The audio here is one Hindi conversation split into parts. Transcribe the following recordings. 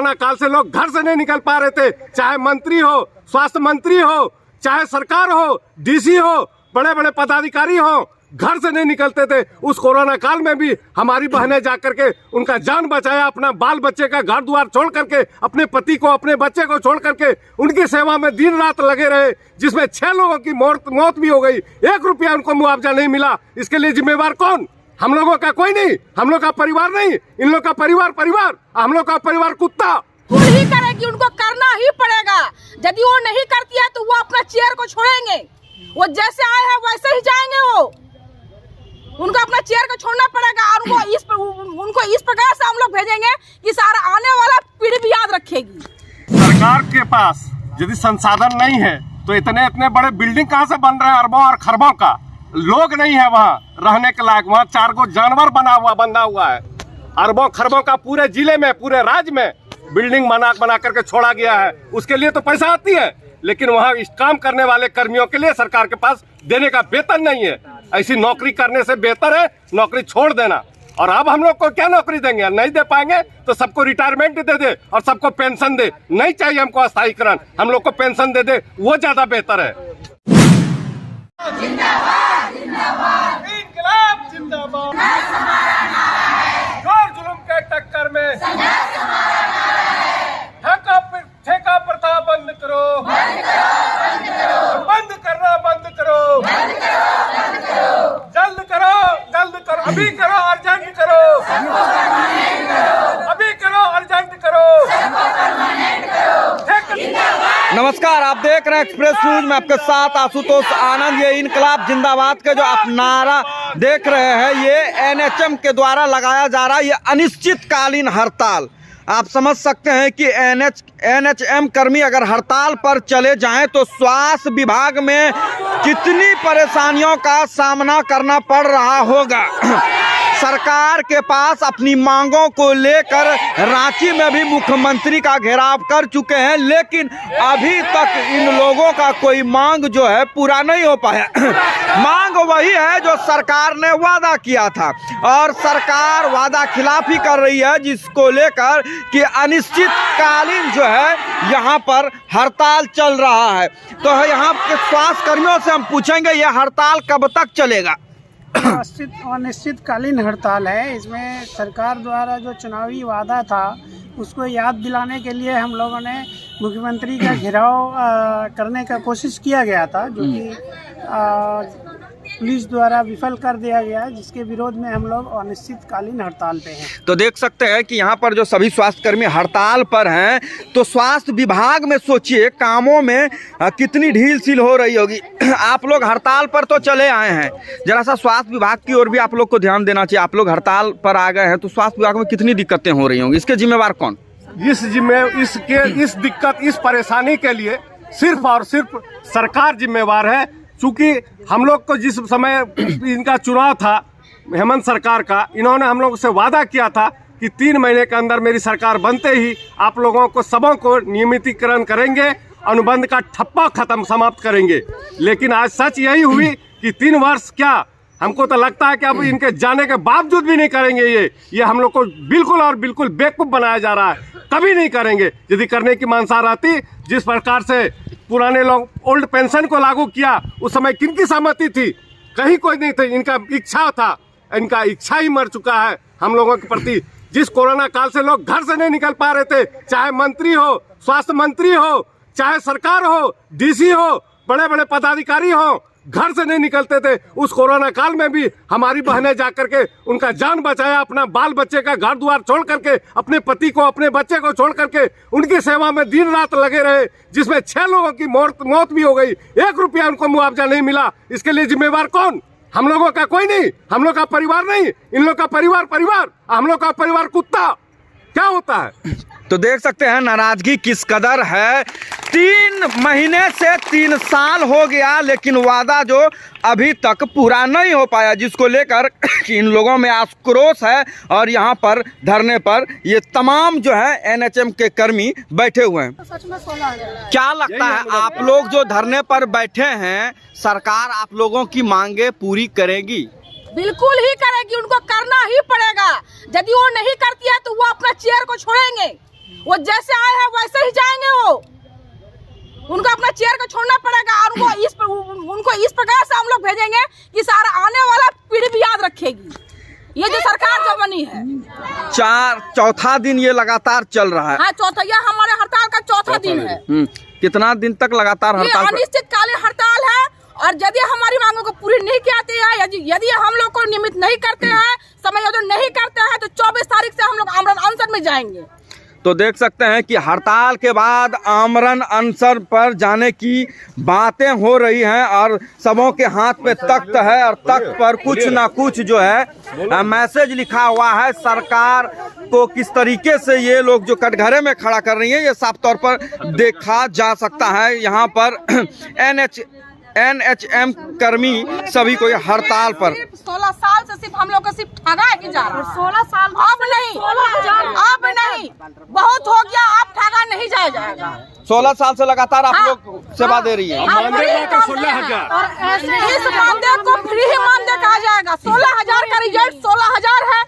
कोरोना काल से लोग घर से नहीं निकल पा रहे थे, चाहे मंत्री हो, स्वास्थ्य मंत्री हो, चाहे सरकार हो, डीसी हो, बड़े बड़े पदाधिकारी हो, घर से नहीं निकलते थे। उस कोरोना काल में भी हमारी बहनें जाकर के उनका जान बचाया, अपना बाल बच्चे का घर द्वार छोड़ करके, अपने पति को, अपने बच्चे को छोड़ करके उनकी सेवा में दिन रात लगे रहे, जिसमें 6 लोगों की मौत भी हो गई। 1 रुपया उनको मुआवजा नहीं मिला। इसके लिए जिम्मेवार कौन? हम लोगों का कोई नहीं, हम लोग का परिवार नहीं, इन लोग का परिवार, हम लोग का परिवार कुत्ता। खुद ही करेगी, उनको करना ही पड़ेगा। यदि वो नहीं करती है तो वो अपना चेयर को छोड़ेंगे, वो जैसे आए हैं वैसे ही जाएंगे। वो उनको अपना चेयर को छोड़ना पड़ेगा और उनको इस प्रकार से हम लोग भेजेंगे कि सारा आने वाला पीढ़ी भी याद रखेगी। सरकार के पास यदि संसाधन नहीं है तो इतने बड़े बिल्डिंग कहाँ से बन रहे हैं? अरबों और खरबों का। लोग नहीं है वहाँ रहने के लायक, वहाँ 4 गो जानवर बंधा हुआ है। अरबों खरबों का पूरे जिले में, पूरे राज्य में बिल्डिंग बना करके छोड़ा गया है। उसके लिए तो पैसा आती है, लेकिन वहाँ इस काम करने वाले कर्मियों के लिए सरकार के पास देने का वेतन नहीं है। ऐसी नौकरी करने से बेहतर है नौकरी छोड़ देना। और अब हम लोग को क्या नौकरी देंगे? नहीं दे पाएंगे तो सबको रिटायरमेंट दे और सबको पेंशन दे। नहीं चाहिए हमको अस्थायीकरण, हम लोग को पेंशन दे, वो ज्यादा बेहतर है। जिंदाबाद जिंदाबाद इंकलाब जिंदाबाद। जोर जुल्म के टक्कर में संघर्ष हमारा नारा है। ठेका प्रथा बंद करो, बंद करो, बंद करना बंद करो, बंद करो, बंद करो, जल्द करो, अभी करो, अर्जेंट करो, सबको परमानेंट करो, अभी करो, अर्जेंट करो, सबको परमानेंट करो। जिंदाबाद। नमस्कार, आप देख रहे हैं एक्सप्रेस न्यूज में आपके साथ आशुतोष आनंद। ये इनकलाब जिंदाबाद के जो आप नारा देख रहे हैं, ये एनएचएम के द्वारा लगाया जा रहा है ये अनिश्चितकालीन हड़ताल। आप समझ सकते हैं कि एनएचएम कर्मी अगर हड़ताल पर चले जाएं तो स्वास्थ्य विभाग में कितनी परेशानियों का सामना करना पड़ रहा होगा। सरकार के पास अपनी मांगों को लेकर रांची में भी मुख्यमंत्री का घेराव कर चुके हैं, लेकिन अभी तक इन लोगों का कोई मांग जो है पूरा नहीं हो पाया। मांग वही है जो सरकार ने वादा किया था, और सरकार वादा खिलाफी कर रही है, जिसको लेकर कि अनिश्चितकालीन जो है यहाँ पर हड़ताल चल रहा है। तो यहाँ के स्वास्थ्य कर्मियों से हम पूछेंगे ये हड़ताल कब तक चलेगा। अनिश्चितकालीन हड़ताल है। इसमें सरकार द्वारा जो चुनावी वादा था उसको याद दिलाने के लिए हम लोगों ने मुख्यमंत्री का घेराव करने का कोशिश किया गया था, जो कि पुलिस द्वारा विफल कर दिया गया, जिसके विरोध में हम लोग अनिश्चितकालीन हड़ताल पे हैं। तो देख सकते हैं कि यहाँ पर जो सभी स्वास्थ्यकर्मी हड़ताल पर हैं, तो स्वास्थ्य विभाग में सोचिए कामों में कितनी ढील सील हो रही होगी। आप लोग हड़ताल पर तो चले आए हैं, जरा सा स्वास्थ्य विभाग की ओर भी आप लोग को ध्यान देना चाहिए। आप लोग हड़ताल पर आ गए हैं तो स्वास्थ्य विभाग में कितनी दिक्कतें हो रही होंगी, इसके जिम्मेवार कौन? इस दिक्कत, इस परेशानी के लिए सिर्फ और सिर्फ सरकार जिम्मेवार है। चूंकि हम लोग को जिस समय इनका चुनाव था हेमंत सरकार का, इन्होंने हम लोग से वादा किया था कि 3 महीने के अंदर मेरी सरकार बनते ही आप लोगों को सबों को नियमितीकरण करेंगे, अनुबंध का ठप्पा समाप्त करेंगे। लेकिन आज सच यही हुई कि 3 वर्ष क्या, हमको तो लगता है कि अब इनके जाने के बावजूद भी नहीं करेंगे। ये हम लोग को बिल्कुल और बिल्कुल बेवकूफ़ बनाया जा रहा है। कभी नहीं करेंगे। यदि करने की मंशा रहती, जिस प्रकार से पुराने लोग ओल्ड पेंशन को लागू किया, उस समय किनकी सहमति थी? कहीं कोई नहीं थी। इनका इच्छा था, इनका इच्छा ही मर चुका है हम लोगों के प्रति। जिस कोरोना काल से लोग घर से नहीं निकल पा रहे थे, चाहे मंत्री हो, स्वास्थ्य मंत्री हो, चाहे सरकार हो, डीसी हो, बड़े बड़े पदाधिकारी हो, घर से नहीं निकलते थे। उस कोरोना काल में भी हमारी बहनें जाकर के उनका जान बचाया, अपना बाल बच्चे का घर द्वार छोड़ करके, अपने पति को, अपने बच्चे को छोड़ करके उनकी सेवा में दिन रात लगे रहे, जिसमें 6 लोगों की मौत भी हो गई। 1 रुपया उनको मुआवजा नहीं मिला। इसके लिए जिम्मेवार कौन? हम लोगों का कोई नहीं, हम लोग का परिवार नहीं, इन लोग का परिवार, हम लोग का परिवार कुत्ता। क्या होता है? तो देख सकते हैं नाराजगी किस कदर है। 3 महीने से 3 साल हो गया, लेकिन वादा जो अभी तक पूरा नहीं हो पाया, जिसको लेकर इन लोगों में आक्रोश है। और यहाँ पर धरने पर ये तमाम जो है एनएचएम के कर्मी बैठे हुए हैं। क्या लगता है आप लोग जो धरने पर बैठे हैं, सरकार आप लोगों की मांगे पूरी करेगी? बिल्कुल ही करेगी, उनको करना ही पड़ेगा। यदि वो नहीं करती है तो वो अपना चेयर को छोड़ेंगे, वो जैसे आए हैं वैसे ही जाएंगे। वो उनको अपना चेयर को छोड़ना पड़ेगा और उनको इस प्रकार से हम लोग भेजेंगे कि सारा आने वाला पीढ़ी भी याद रखेगी ये जो सरकार जो बनी है। चौथा दिन ये लगातार चल रहा है। हाँ, चौथा, यह हमारे हड़ताल का चौथा दिन है। कितना दिन तक लगातार हड़ताल? ये अनिश्चितकालीन हड़ताल है और यदि हमारी मांगों को पूरी नहीं किए हैं, यदि हम लोग को नियमित नहीं करते हैं, समायोजन नहीं करते हैं, तो 24 तारीख से हम लोग आमरण अनशन में जाएंगे। तो देख सकते हैं कि हड़ताल के बाद आमरण अनशन पर जाने की बातें हो रही हैं और सबों के हाथ में तख्त है और तख्त पर कुछ ना कुछ जो है मैसेज लिखा हुआ है। सरकार को किस तरीके से ये लोग जो कटघरे में खड़ा कर रही हैं ये साफ तौर पर देखा जा सकता है। यहाँ पर NHM कर्मी सभी को हड़ताल पर 16 साल से सिर्फ हम लोग को सिर्फ ठगा ही जा रहा है। 16 साल अब नहीं, अब नहीं, बहुत हो गया, अब ठगा नहीं जाएगा। 16 साल से लगातार आप लोग सेवा दे रही है। मानदेय 16,000 इस मानदेय को फ्री ही मानदेय कहा जाएगा। 16,000 का रिजल्ट 16,000 है,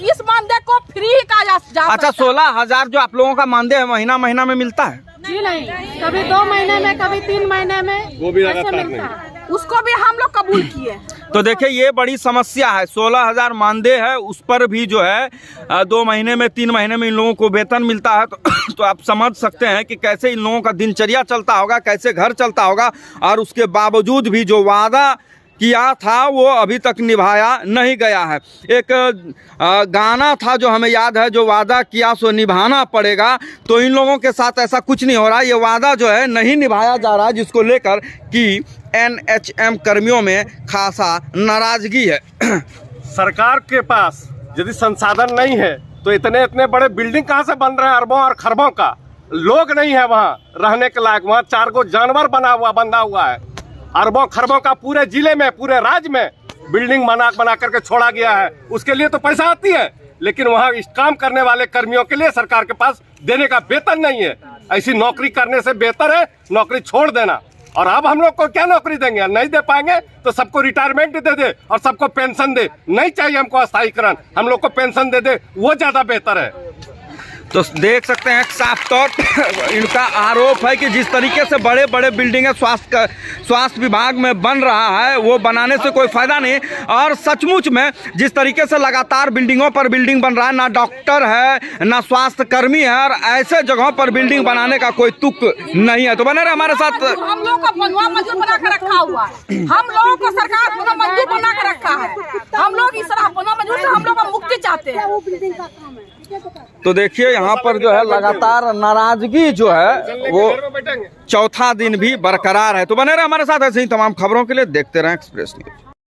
इस मानदेय को फ्री ही कहा जा। अच्छा, 16,000 जो आप लोगों का मानदेय है महीना में मिलता है? जी नहीं, कभी 2 महीने में, कभी 3 महीने में, वो भी ऐसे लगातार मिलता नहीं। है। उसको भी हम लोग कबूल किए। तो देखिए ये बड़ी समस्या है। 16,000 मानदेय है, उस पर भी जो है 2 महीने में, 3 महीने में इन लोगों को वेतन मिलता है। तो आप समझ सकते हैं कि कैसे इन लोगों का दिनचर्या चलता होगा, कैसे घर चलता होगा। और उसके बावजूद भी जो वादा किया था वो अभी तक निभाया नहीं गया है। एक गाना था जो हमें याद है, जो वादा किया सो निभाना पड़ेगा। तो इन लोगों के साथ ऐसा कुछ नहीं हो रहा। ये वादा जो है नहीं निभाया जा रहा है, जिसको लेकर कि NHM कर्मियों में खासा नाराजगी है। सरकार के पास यदि संसाधन नहीं है तो इतने बड़े बिल्डिंग कहाँ से बन रहे हैं? अरबों और खरबों का लोग नहीं है वहाँ रहने के लायक। वहाँ 4 गो जानवर बंधा हुआ है। अरबों खरबों का पूरे जिले में, पूरे राज्य में बिल्डिंग बना करके छोड़ा गया है। उसके लिए तो पैसा आती है, लेकिन वहाँ इस काम करने वाले कर्मियों के लिए सरकार के पास देने का वेतन नहीं है। ऐसी नौकरी करने से बेहतर है नौकरी छोड़ देना। और अब हम लोग को क्या नौकरी देंगे? नहीं दे पाएंगे तो सबको रिटायरमेंट दे और सबको पेंशन दे। नहीं चाहिए हमको अस्थायीकरण, हम लोग को पेंशन दे, वो ज्यादा बेहतर है। तो देख सकते हैं साफ तौर इनका आरोप है कि जिस तरीके से बड़े बड़े बिल्डिंग स्वास्थ्य विभाग में बन रहा है वो बनाने से कोई फायदा नहीं। और सचमुच में जिस तरीके से लगातार बिल्डिंगों पर बिल्डिंग बन रहा है, ना डॉक्टर है ना स्वास्थ्य कर्मी है, और ऐसे जगहों पर बिल्डिंग बनाने का कोई तुक नहीं है। तो बने रहे हमारे साथ। हम लोग का बनवा मंजूर बना कर रखा हुआ है, हम लोगों को सरकार बनवा मंजूर बना कर रखा है। हम लोग इस तरह बनवा मंजूर से हम लोग का मुक्ति चाहते हैं। तो देखिए यहाँ पर जो है लगातार नाराजगी जो है वो चौथा दिन भी बरकरार है। तो बने रहे हमारे साथ, ऐसे ही तमाम खबरों के लिए देखते रहें एक्सप्रेस न्यूज।